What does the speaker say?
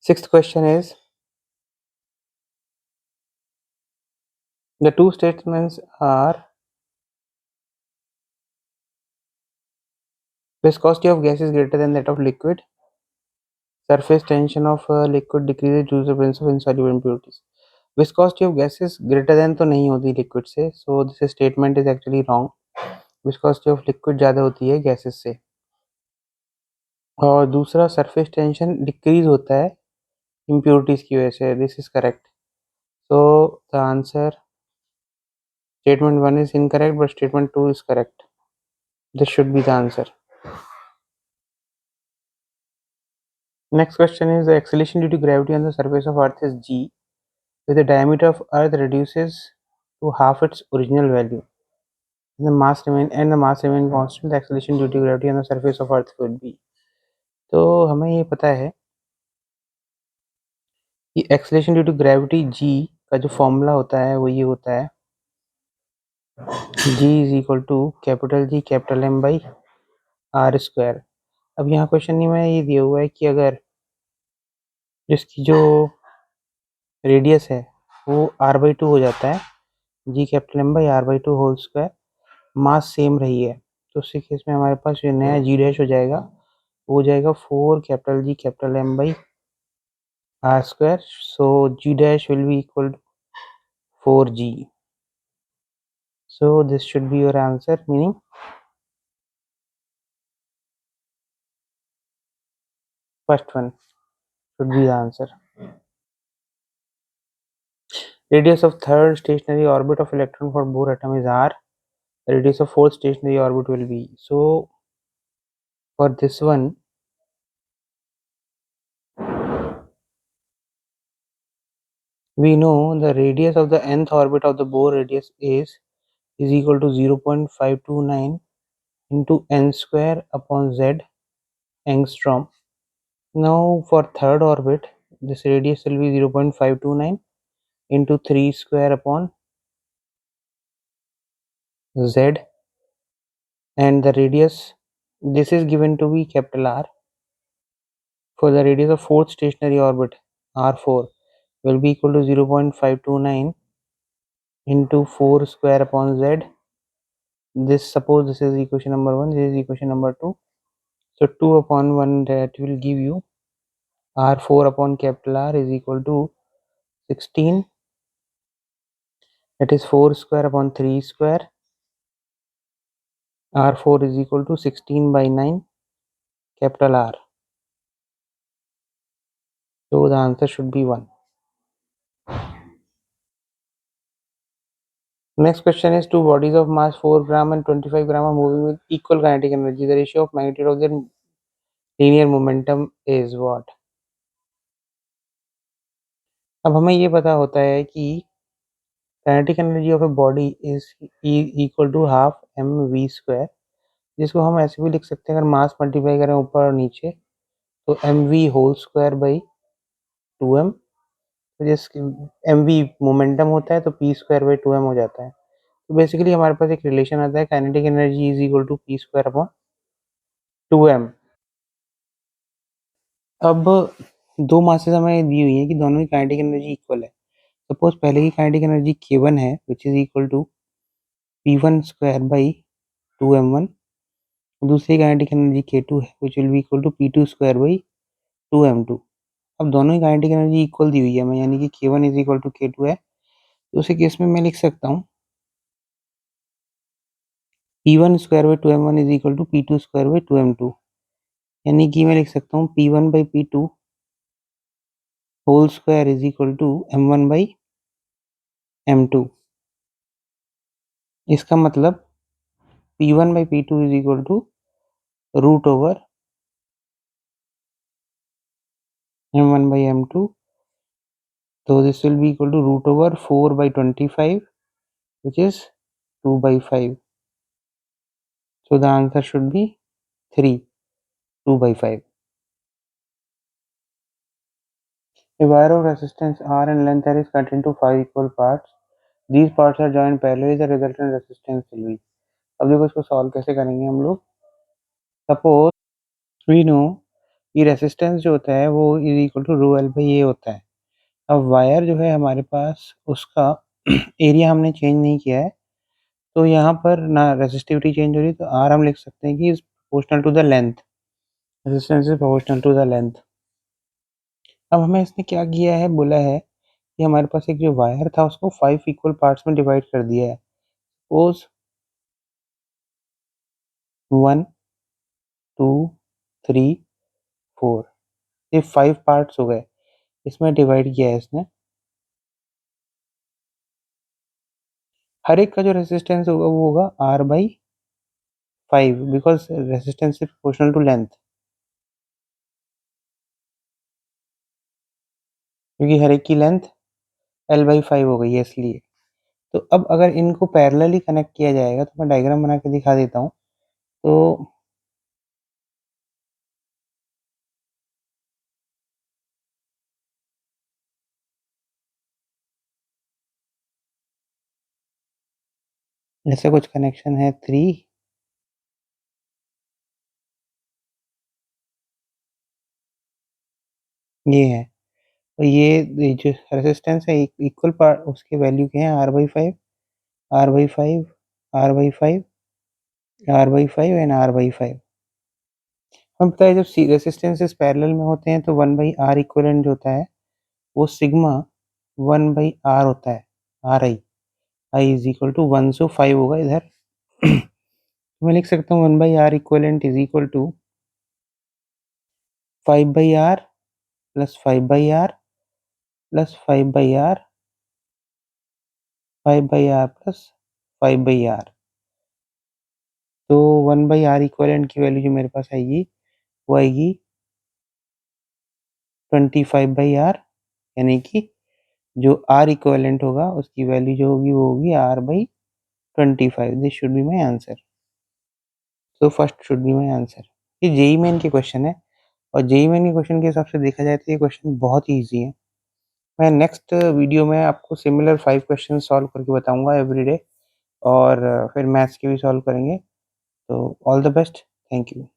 Sixth question is, the two statements are viscosity of gas is greater than that of liquid, surface tension of liquid decreases due to the presence of insoluble impurities. Viscosity of gas is greater than तो नहीं होती liquid से, so this statement is actually wrong. Viscosity of liquid ज़्यादा होती है gases से. और दूसरा सरफेस टेंशन डिक्रीज होता है इम्प्योरिटीज की वजह से. This is correct. So the answer statement 1 is incorrect but statement 2 is correct. This should be the answer. Next question is, the acceleration due to gravity on the surface of earth is g if the diameter of earth reduces to half its original value and the mass remain constant. The acceleration due to gravity on the surface of earth would be. तो हमें ये पता है कि acceleration due to gravity G का जो formula होता है वो ये होता है, G is equal to capital G capital M by R square. अब यहाँ क्वेश्चन में ये दिया हुआ है कि अगर जिसकी जो रेडियस है वो आर बाई टू हो जाता है, G capital M by R by two whole square, mass same रही है, तो उसी केस में हमारे पास जो नया जी डैश हो जाएगा वो हो जाएगा 4 capital G capital M by R square. So G dash will be equal to 4g. So this should be your answer, meaning first one should be the answer. Radius of third stationary orbit of electron for Bohr atom is r. Radius of fourth stationary orbit will be. So for this one, we know the radius of the nth orbit of the Bohr radius is equal to 0.529 into n square upon z angstrom. Now for third orbit, this radius will be 0.529 into 3 square upon z, and the radius, this is given to be capital R. For the radius of fourth stationary orbit, R4 will be equal to 0.529 into 4 square upon z. This, suppose this is equation number 1, this is equation number 2. So 2 upon 1, that will give you R4 upon capital R is equal to 16. That is 4 square upon 3 square. R4 is equal to 16 by 9 capital R. So the answer should be 1. Next question is, two bodies of mass 4 gram and 25 gram are moving with equal kinetic energy. The ratio of magnitude of their linear momentum is what? अब हमें ये पता होता है कि kinetic energy of a body is equal to half M V square, जिसको हम ऐसे भी लिख सकते हैं, अगर मास मल्टीप्लाई करें ऊपर और नीचे तो M V whole square by 2m. तो जिस एम वी मोमेंटम होता है तो पी स्क्वायर बाई 2m हो जाता है. तो बेसिकली हमारे पास एक रिलेशन आता है, kinetic energy is equal to P square upon 2m. अब दो मासेस हमें दी हुई है कि दोनों की काइनेटिक एनर्जी इक्वल है. सपोज पहले की काइनेटिक एनर्जी k1 है which is equal to p1 square by 2m1. दूसरी काइनेटिक एनर्जी k2 है which will be equal to p2 square by 2m2. अब दोनों की काइनेटिक एनर्जी इक्वल दी हुई है हमें, यानी कि k1 is equal to k2 है, तो उसी केस में मैं लिख सकता हूँ p1 square by 2m1 is equal to p2 square by 2m2, यानी कि मैं लिख सकता हूँ p1 by p2 whole square is equal to m1 by m2. इसका मतलब p1 by p2 is equal to root over m1 by m2. तो this will be equal to root over 4 by 25 which is 2 by 5. So the answer should be 3, 2 by 5. A wire of resistance R and length R is cut into 5 equal parts. These parts are joined parallelly. The resultant resistance will be. अब देखो इसको solve कैसे करेंगे हम लोग. Suppose we know ये resistance जो होता है वो is equal to rho L by A होता है। अब वायर जो है हमारे पास उसका एरिया हमने चेंज नहीं किया है, तो यहाँ पर ना रेसिस्टिविटी चेंज हो रही, तो आर हम लिख सकते हैं कि is proportional to the length, resistance is proportional to the length. अब हमें इसने क्या किया है, बोला है कि हमारे पास एक जो वायर था उसको 5 इक्वल पार्ट्स में डिवाइड कर दिया है। सपोज 1 2 3 4, ये 5 पार्ट्स हो गए, इसमें डिवाइड किया है इसने। हर एक का जो रेजिस्टेंस होगा वो होगा R by 5, because resistance is proportional to length, क्योंकि हर एक की लेंथ L बाई 5 हो गई है इसलिए। तो अब अगर इनको पैरेलली कनेक्ट किया जाएगा, तो मैं डायग्राम बना के दिखा देता हूँ। तो ऐसा कुछ कनेक्शन है 3, ये है, तो ये जो रेजिस्टेंस है इक्वल पार्ट उसके वैल्यू के हैं R by 5, R by 5, R by 5, R by 5 and R by 5। हमें पता है जब रेसिस्टेंसेस पैरेलल में होते हैं तो 1 बाई आर इक्विवेलेंट जो होता है वो सिग्मा 1 बाई आर होता है, R I is equal to 1, so 5 होगा इधर। मैं लिख सकता हूँ 1 by R equivalent is equal to 5 by R plus 5 by R plus 5 by R, 5 by R plus 5 by R. तो 1 बाई आर इक्विवेलेंट की वैल्यू जो मेरे पास आएगी वो आएगी 25 बाई आर, यानी कि जो आर इक्विवेलेंट होगा उसकी वैल्यू जो होगी वो होगी R by 25। This should be my answer. So first should be my answer. ये जेई मेन के क्वेश्चन है, और जेई मेन के क्वेश्चन के हिसाब से देखा जाए तो ये क्वेश्चन बहुत ही ईजी है। मैं नेक्स्ट वीडियो में आपको सिमिलर 5 क्वेश्चन सॉल्व करके बताऊंगा एवरीडे, और फिर मैथ्स के भी सॉल्व करेंगे। तो all the best, thank you.